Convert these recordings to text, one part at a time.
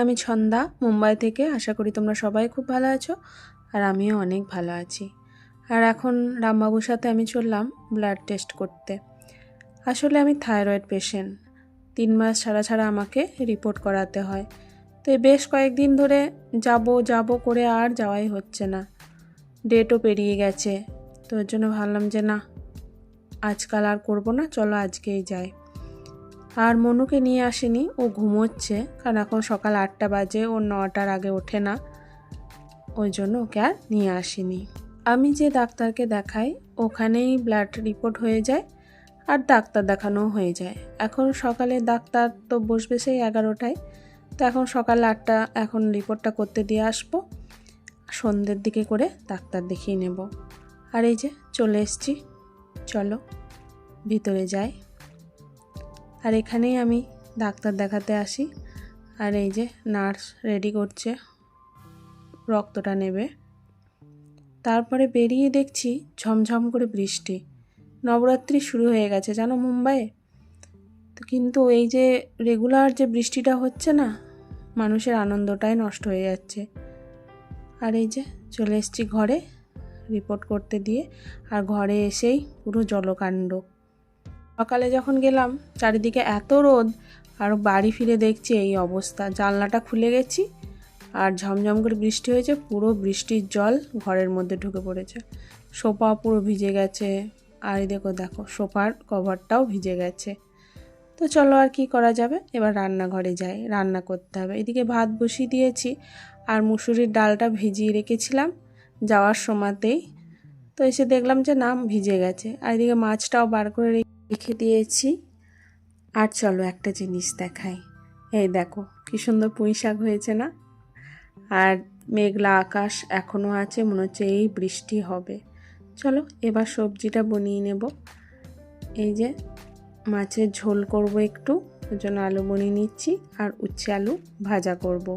আমি ছন্দা মুম্বাই থেকে। আশা করি তোমরা সবাই খুব ভালো আছো, আর আমিও অনেক ভালো আছি। আর এখন রামবাবুর সাথে আমি চললাম ব্লাড টেস্ট করতে। আসলে আমি থাইরয়েড পেশেন্ট, 3 মাস ছাড়া ছাড়া আমাকে রিপোর্ট করাতে হয়। তো বেশ কয়েকদিন ধরে যাব করে আর যাওয়াই হচ্ছে না, ডেটও পেরিয়ে গেছে। তো ওর জন্য ভাবলাম যে না, আজকাল আর করব না, চলো আজকেই যাই। আর মনুকে নিয়ে আসিনি, ও ঘুমোচ্ছে, কারণ এখন সকাল 8টা বাজে, ও 9টার আগে ওঠে না, ওই জন্য ওকে আর নিয়ে আসিনি। আমি যে ডাক্তারকে দেখাই ওখানেই ব্লাড রিপোর্ট হয়ে যায় আর ডাক্তার দেখানোও হয়ে যায়। এখন সকালে ডাক্তার তো বসবে সেই 11টায়, তো এখন সকাল 8টা, এখন রিপোর্টটা করতে দিয়ে আসবো, সন্ধ্যের দিকে করে ডাক্তার দেখিয়ে নেব। আর এই যে চলে এসছি, চলো ভিতরে যাই। আর এখানেই আমি ডাক্তার দেখাতে আসি। আর এই যে নার্স রেডি করছে, রক্তটা নেবে। তারপরে বেরিয়ে দেখছি ঝমঝম করে বৃষ্টি। নবরাত্রি শুরু হয়ে গেছে জানো মুম্বাইয়ে। তো কিন্তু এই যে রেগুলার যে বৃষ্টিটা হচ্ছে না, মানুষের আনন্দটাই নষ্ট হয়ে যাচ্ছে। আর এই যে চলে এসেছি ঘরে রিপোর্ট করতে দিয়ে। আর ঘরে এসেই পুরো জলকাণ্ড। সকালে যখন গেলাম চারিদিকে এত রোদ, আর বাড়ি ফিরে দেখছি এই অবস্থা। জানলাটা খুলে গেছি আর ঝমঝম করে বৃষ্টি হয়েছে, পুরো বৃষ্টির জল ঘরের মধ্যে ঢুকে পড়েছে। সোফা পুরো ভিজে গেছে, আর দেখো সোফার কভারটাও ভিজে গেছে। তো চলো আর কি করা যাবে, এবার রান্নাঘরে যাই, রান্না করতে হবে। এদিকে ভাত বসিয়ে দিয়েছি, আর মুসুরির ডালটা ভিজিয়ে রেখেছিলাম যাওয়ার সময়তেই। তো এসে দেখলাম যে না, ভিজে গেছে। আর এদিকে মাছটাও বার করে রেখে দিয়েছি। আর চলো একটা জিনিস দেখাই, এই দেখো কি সুন্দর পুঁই শাক হয়েছে না। আর মেঘলা আকাশ এখনও আছে, মনে হচ্ছে এই বৃষ্টি হবে। চলো এবার সবজিটা বানিয়ে নেব। এই যে মাছের ঝোল করব একটু, ওর জন্য আলু বানিয়ে নিচ্ছি, আর উচ্ছে আলু ভাজা করব।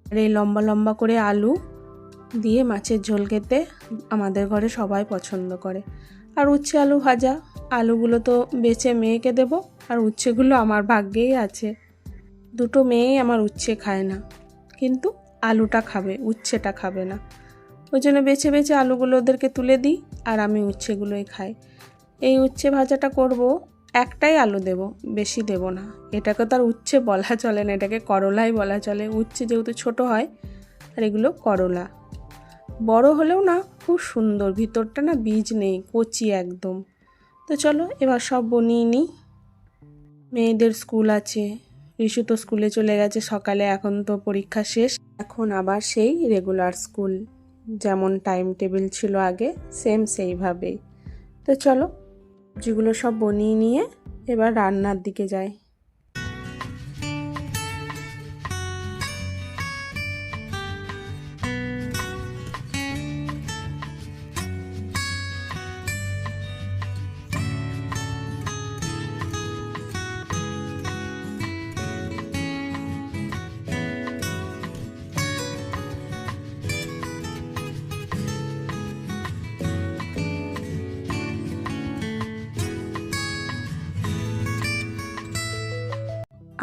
আর এই লম্বা লম্বা করে আলু দিয়ে মাছের ঝোল খেতে আমাদের ঘরে সবাই পছন্দ করে। আর উচ্ছে আলু ভাজা, আলুগুলো তো বেছে মেয়েকে দেব, আর উচ্ছেগুলো আমার ভাগ্যেই আছে। দুটো মেয়েই আমার উচ্ছে খায় না, কিন্তু আলুটা খাবে, উচ্ছেটা খাবে না। ওই জন্য বেছে বেছে আলুগুলো ওদেরকে তুলে দিই, আর আমি উচ্ছেগুলোই খাই। এই উচ্ছে ভাজাটা করব, একটাই আলু দেব, বেশি দেব না। এটাকে তো আর উচ্ছে বলা চলে না, এটাকে করলাই বলা চলে। উচ্ছে যেহেতু ছোট হয়, আর এগুলো করলা। বড় হলেও না খুব সুন্দর, ভিতরটা না বীজ নেই, কচি একদম। তো চলো এবার সব বানিয়ে নিই। মেয়েদের স্কুল আছে, ঋষু তো স্কুলে চলে গেছে সকালে, এখন তো পরীক্ষা শেষ, এখন আবার সেই রেগুলার স্কুল, যেমন টাইম টেবিল ছিল আগে সেম সেইভাবেই। তো চলো যেগুলো সব বানিয়ে নিয়ে এবার রান্নার দিকে যাই।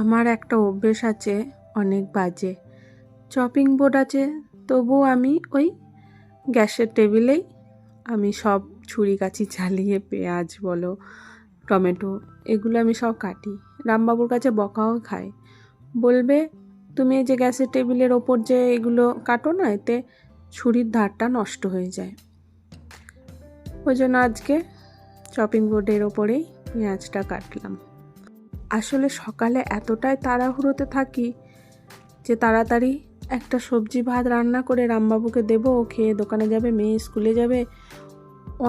আমার একটা অভ্যেস আছে অনেক বাজে, চপিং বোর্ড আছে, তবুও আমি ওই গ্যাসের টেবিলেই আমি সব ছুরি কাছি চালিয়ে পেঁয়াজ বলো, টমেটো, এগুলো আমি সব কাটি। রামবাবুর কাছে বকাও খাই, বলবে তুমি এই যে গ্যাসের টেবিলের ওপর যে এগুলো কাটো না, এতে ছুরির ধারটা নষ্ট হয়ে যায়। ওই জন্য আজকে চপিং বোর্ডের ওপরেই পেঁয়াজটা কাটলাম। আসলে সকালে এতটাই তাড়াহুড়োতে থাকি যে তাড়াতাড়ি একটা সবজি ভাত রান্না করে রামবাবুকে দেবো, ও খেয়ে দোকানে যাবে, মেয়ে স্কুলে যাবে,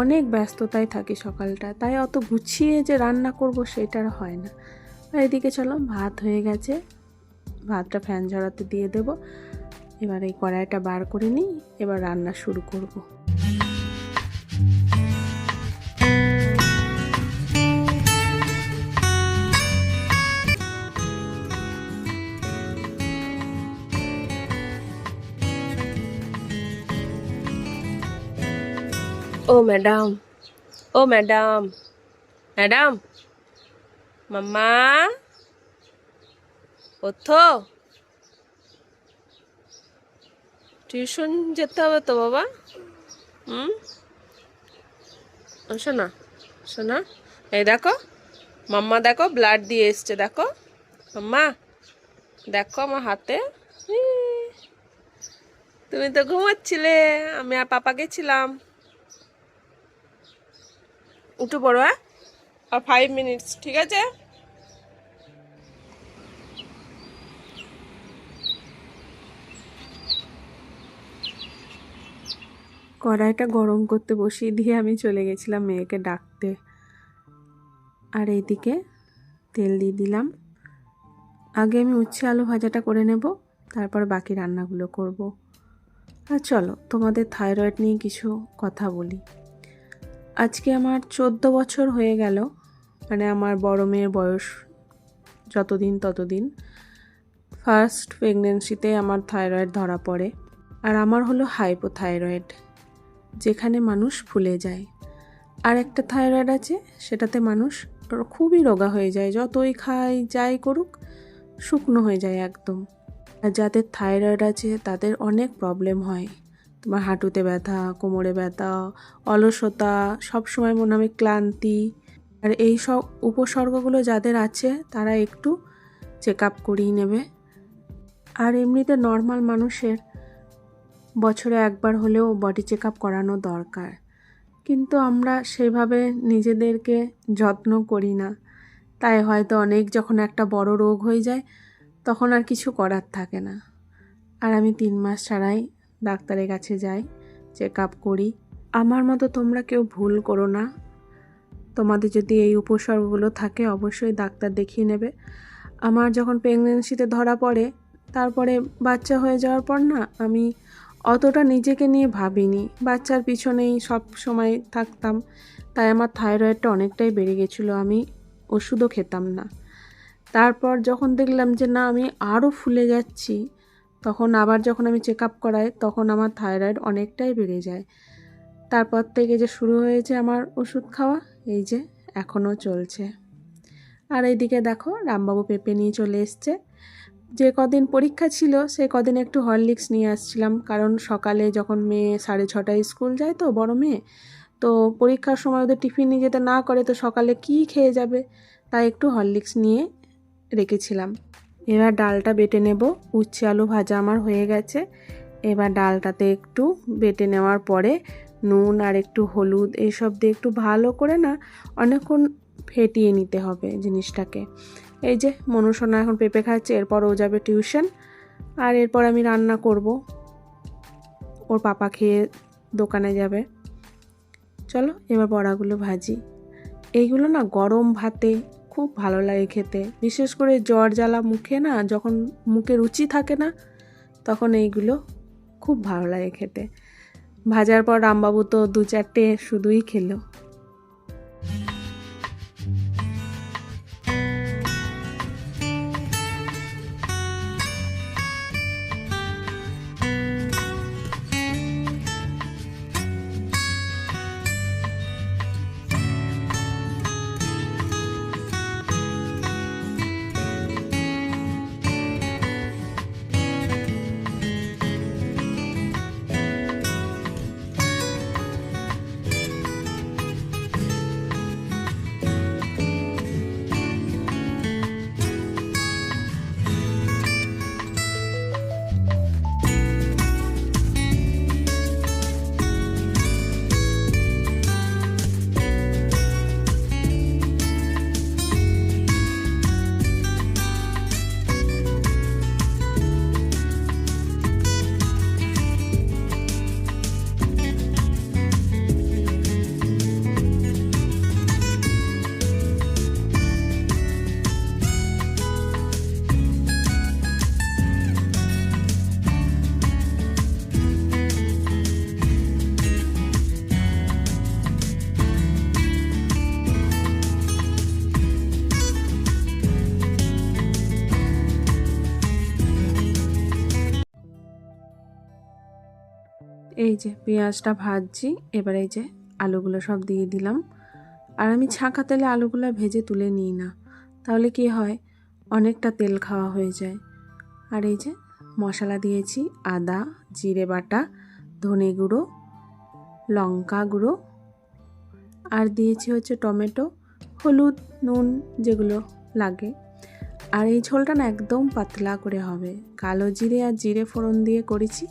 অনেক ব্যস্ততায় থাকি সকালটা, তাই অত গুছিয়ে যে রান্না করব সেটার হয় না। আর এদিকে চলো ভাত হয়ে গেছে, ভাতটা ফ্যান ঝরাতে দিয়ে দেব। এবার এই কড়াইটা বার করে নিই, এবার রান্না শুরু করব। ও ম্যাডাম, ও ম্যাডাম, ম্যাডাম, মাম্মা, ওঠো, টিউশন যেতে হবে তো বাবা। শোনা, শোনা, এই দেখো মাম্মা, দেখো ব্লাড দিয়ে এসছে, দেখো মাম্মা, দেখো আমার হাতে। তুমি তো ঘুমাচ্ছিলে, আমি আর পাপা গেছিলাম। উঠে পড়ো, হ্যাঁ, আর 5 মিনিটস, ঠিক আছে? কড়াইটা গরম করতে বসিয়ে দিয়ে আমি চলে গেছিলাম মেয়েকে ডাকতে। আর এইদিকে তেল দিয়ে দিলাম। আগে আমি উচ্ছে আলু ভাজাটা করে নেব, তারপর বাকি রান্নাগুলো করব। আর চলো তোমাদের থাইরয়েড নিয়ে কিছু কথা বলি। আজকে আমার 14 বছর হয়ে গেল, মানে আমার বড় মেয়ের বয়স যতদিন ততদিন। ফার্স্ট প্রেগনেন্সিতে আমার থাইরয়েড ধরা পড়ে। আর আমার হলো হাইপোথাইরয়েড, যেখানে মানুষ ফুলে যায়। আর একটা থাইরয়েড আছে, সেটাতে মানুষ খুবই রোগা হয়ে যায়, যতই খায় যাই করুক শুকনো হয়ে যায় একদম। আর যাদের থাইরয়েড আছে তাদের অনেক প্রবলেম হয়, তোমার হাঁটুতে ব্যথা, কোমরে ব্যথা, অলসতা, সবসময় মনে হবে ক্লান্তি। আর এই সব উপসর্গগুলো যাদের আছে তারা একটু চেক আপ করিয়ে নেবে। আর এমনিতে নর্মাল মানুষের বছরে একবার হলেও বডি চেক আপ করানো দরকার, কিন্তু আমরা সেভাবে নিজেদেরকে যত্ন করি না। তাই হয়তো অনেক যখন একটা বড় রোগ হয়ে যায় তখন আর কিছু করার থাকে না। আর আমি 3 মাস ছাড়াই ডাক্তারের কাছে যাই, চেক আপ করি। আমার মতো তোমরা কেউ ভুল করো না। তোমাদের যদি এই উপসর্গগুলো থাকে অবশ্যই ডাক্তার দেখিয়ে নেবে। আমার যখন প্রেগনেন্সিতে ধরা পড়ে, তারপরে বাচ্চা হয়ে যাওয়ার পর না আমি অতটা নিজেকে নিয়ে ভাবিনি, বাচ্চার পিছনেই সব সময় থাকতাম। তাই আমার থাইরয়েডটা অনেকটাই বেড়ে গেছিলো, আমি ওষুধও খেতাম না। তারপর যখন দেখলাম যে না আমি আরও ফুলে যাচ্ছি, তখন আবার যখন আমি চেক আপ করাই তখন আমার থাইরয়েড অনেকটাই বেড়ে যায়। তারপর থেকে যে শুরু হয়েছে আমার ওষুধ খাওয়া, এই যে এখনও চলছে। আর এইদিকে দেখো রামবাবু পেঁপে নিয়ে চলে এসছে। যে কদিন পরীক্ষা ছিল সে কদিন একটু হরলিক্স নিয়ে আসছিলাম, কারণ সকালে যখন মেয়ে 6:30টায় স্কুল যায় তো বড় মেয়ে, তো পরীক্ষার সময় ওদের টিফিন নিয়ে যেতে না করে তো সকালে কী খেয়ে যাবে, তাই একটু হরলিক্স নিয়ে রেখেছিলাম। এবার ডালটা বেটে নেব। উচ্ছে আলু ভাজা আমার হয়ে গেছে। এবার ডালটাতে একটু বেটে নেওয়ার পরে নুন আর একটু হলুদ এইসব দিয়ে একটু ভালো করে না অনেকক্ষণ ফেটিয়ে নিতে হবে জিনিসটাকে। এই যে মনুসোনা এখন পেঁপে খাচ্ছে, এরপর ও যাবে টিউশন, আর এরপর আমি রান্না করব। ওর পাপা খেয়ে দোকানে যাবে। চলো এবার বড়াগুলো ভাজি। এইগুলো না গরম ভাতে খুব ভালো লাগে খেতে, বিশেষ করে জ্বর জ্বালা মুখে না, যখন মুখে রুচি থাকে না তখন এইগুলো খুব ভালো লাগে খেতে। ভাজার পর রামবাবু তো 2-4টে শুধুই খেলো। এই যে পেঁয়াজটা ভাজছি, এবার এই যে আলুগুলো সব দিয়ে দিলাম। আর আমি ছাঁকা তেলে আলুগুলো ভেজে তুলে নিই না, তাহলে কি হয় অনেকটা তেল খাওয়া হয়ে যায়। আর এই যে মশলা দিয়েছি, আদা, জিরে বাটা, ধনে গুঁড়ো, লঙ্কা গুঁড়ো, আর দিয়েছি হচ্ছে টমেটো, হলুদ, নুন যেগুলো লাগে। আর এই ঝোলটা না একদম পাতলা করে হবে, কালো জিরে আর জিরে ফোড়ন দিয়ে করেছি,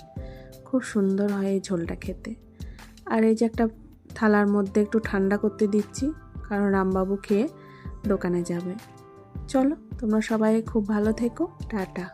খুব সুন্দর হয় এই ঝোলটা খেতে। আর এই যে একটা থালার মধ্যে একটু ঠান্ডা করতে দিচ্ছি, কারণ রামবাবু খেয়ে দোকানে যাবে। চলো তোমরা সবাই খুব ভালো থেকো, টাটা।